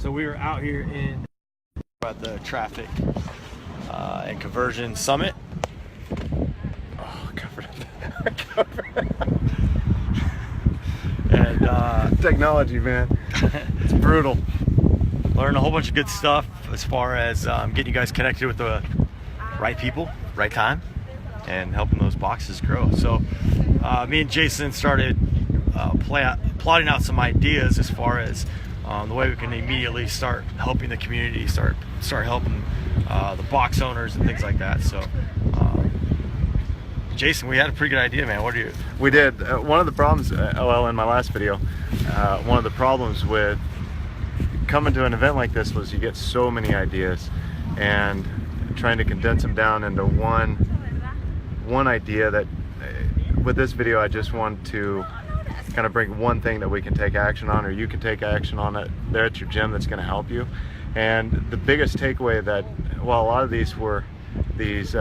So we were out here at the traffic and conversion summit. Oh, covered up. And technology, man. it's brutal. Learned a whole bunch of good stuff as far as getting you guys connected with the right people, right time, and helping those boxes grow. So me and Jason started plotting out some ideas as far as the way we can immediately start helping the community, start helping the box owners and things like that. So Jason, we had a pretty good idea, man. What do you? We did. One of the problems, well, in my last video, one of the problems with coming to an event like this was you get so many ideas, and trying to condense them down into one idea. That with this video, I just want to kind of bring one thing that we can take action on, or you can take action on it there at your gym, that's going to help you. And the biggest takeaway that, well, a lot of these were these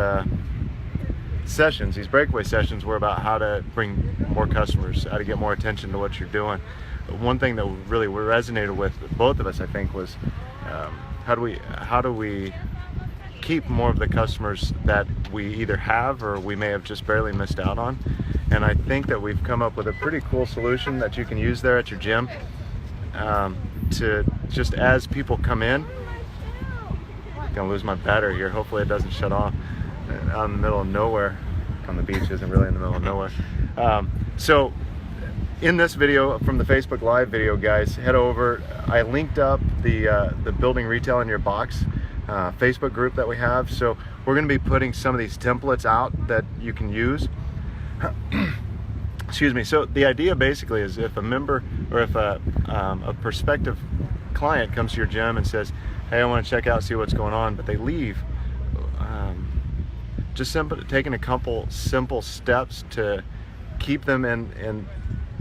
sessions, these breakaway sessions, were about how to bring more customers, how to get more attention to what you're doing. But one thing that really resonated with both of us, I think, was how do we keep more of the customers that we either have or we may have just barely missed out on. And I think that we've come up with a pretty cool solution that you can use there at your gym to just, as people come in, I'm gonna lose my battery here, hopefully it doesn't shut off. Out in the middle of nowhere, on the beach isn't really in the middle of nowhere. So in this video, from the Facebook Live video, guys, head over. I linked up the Building Retail in Your Box Facebook group that we have. So we're going to be putting some of these templates out that you can use. Excuse me. So the idea basically is, if a member, or if a prospective client comes to your gym and says, hey, I want to check out, see what's going on, but they leave, just taking a couple simple steps to keep them in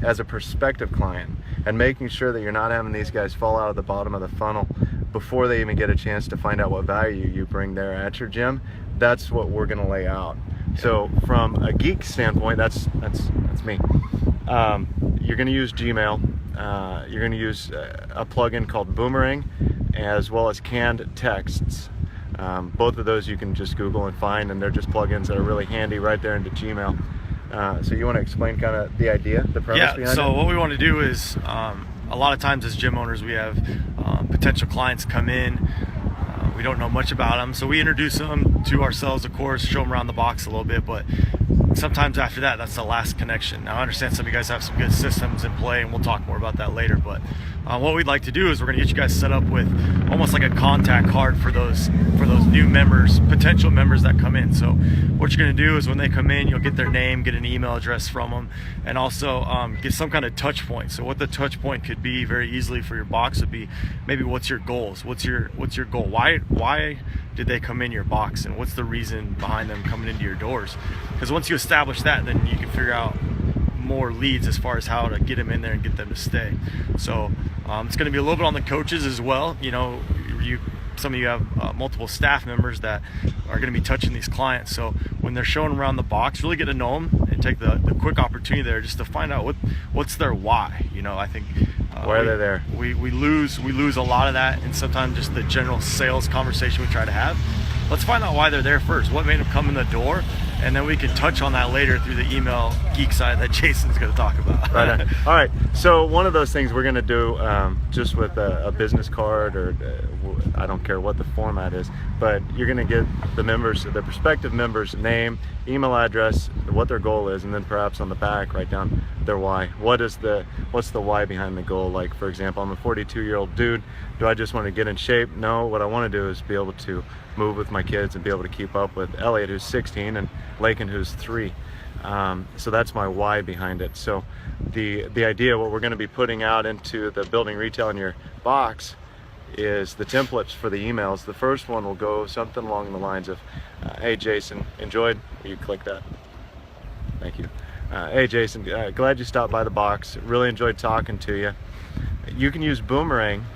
as a prospective client, and making sure that you're not having these guys fall out of the bottom of the funnel before they even get a chance to find out what value you bring there at your gym. That's what we're going to lay out. So from a geek standpoint, that's me. You're going to use Gmail. You're going to use a plugin called Boomerang, as well as Canned Texts. Both of those you can just Google and find, and they're just plugins that are really handy right there into Gmail. So you want to explain kind of the idea, the premise behind it? Yeah, so what we want to do is, a lot of times as gym owners, we have potential clients come in. We don't know much about them, so we introduce them to ourselves, of course, show them around the box a little bit, but sometimes after that, that's the last connection. Now, I understand some of you guys have some good systems in play, and we'll talk more about that later, but what we'd like to do is we're going to get you guys set up with almost like a contact card for those new members, potential members that come in. So what you're going to do is, when they come in, you'll get their name, get an email address from them, and also get some kind of touch point. So what the touch point could be very easily for your box would be, maybe what's your goals? What's your goal? Why did they come in your box, and what's the reason behind them coming into your doors? Because once you establish that, then you can figure out more leads as far as how to get them in there and get them to stay. So it's going to be a little bit on the coaches as well. You know, some of you have multiple staff members that are going to be touching these clients. So when they're showing around the box, really get to know them and take the quick opportunity there just to find out what's their why. You know, I think why are they there? We lose a lot of that, and sometimes just the general sales conversation we try to have. Let's find out why they're there first. What made them come in the door? And then we can touch on that later through the email geek side that Jason's going to talk about. Right on. All right. So one of those things we're going to do just with a business card, or I don't care what the format is, but you're going to get the prospective members' name, email address, what their goal is, and then perhaps on the back write down their why. What's the why behind the goal? Like, for example, I'm a 42-year-old dude. Do I just want to get in shape? No. What I want to do is be able to move with my kids and be able to keep up with Elliot, who's 16, and Lakin, who's 3. So that's my why behind it. So the idea, what we're going to be putting out into the Building Retail in Your Box, is the templates for the emails. The first one will go something along the lines of, hey Jason, enjoyed, you click that, thank you. Hey Jason, glad you stopped by the box, really enjoyed talking to you. You can use Boomerang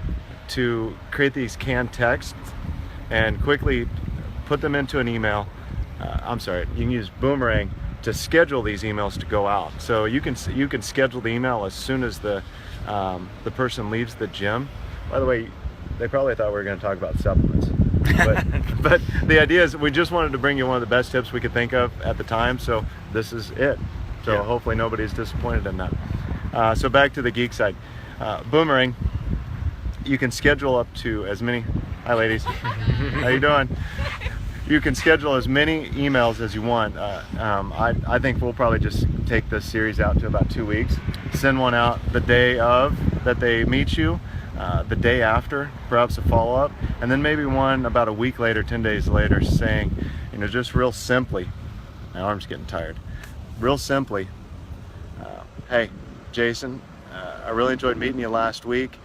to create these canned texts and quickly put them into an email. You can use Boomerang to schedule these emails to go out. So you can schedule the email as soon as the person leaves the gym. By the way, they probably thought we were going to talk about supplements. But the idea is we just wanted to bring you one of the best tips we could think of at the time, so this is it. So yeah. Hopefully nobody's disappointed in that. So back to the geek side. Boomerang, you can schedule up to as many, hi ladies, how you doing? You can schedule as many emails as you want. I think we'll probably just take this series out to about 2 weeks. Send one out the day of that they meet you, the day after, perhaps a follow-up, and then maybe one about a week later, 10 days later, saying, just real simply, my arm's getting tired, real simply, hey, Jason, I really enjoyed meeting you last week.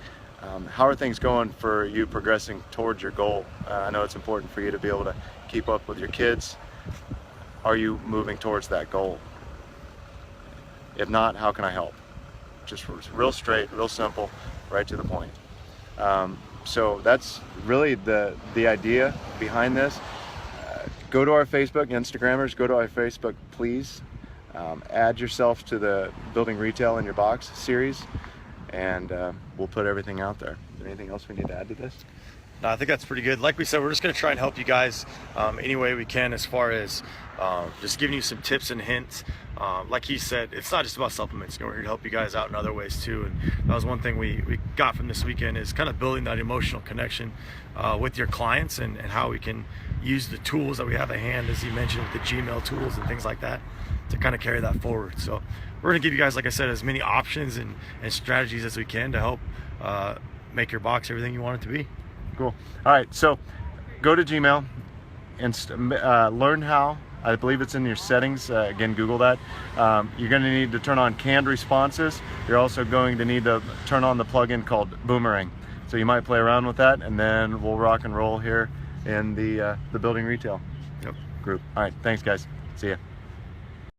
How are things going for you progressing towards your goal? I know it's important for you to be able to keep up with your kids. Are you moving towards that goal? If not, how can I help? Just real straight, real simple, right to the point. So that's really the idea behind this. Go to our Facebook, Instagrammers, go to our Facebook, please. Add yourself to the Building Retail in Your Box series, and we'll put everything out there. Is there anything else we need to add to this? No, I think that's pretty good. Like we said, we're just going to try and help you guys any way we can, as far as just giving you some tips and hints. Like he said, it's not just about supplements. We're here to help you guys out in other ways too. And that was one thing we got from this weekend, is kind of building that emotional connection with your clients, and how we can use the tools that we have at hand, as you mentioned, with the Gmail tools and things like that, to kind of carry that forward. So we're going to give you guys, like I said, as many options and strategies as we can to help make your box everything you want it to be. Cool. All right, so go to Gmail and learn how. I believe it's in your settings. Again, Google that. You're going to need to turn on canned responses. You're also going to need to turn on the plugin called Boomerang. So you might play around with that, and then we'll rock and roll here in the Building Retail group. All right, thanks guys. See ya.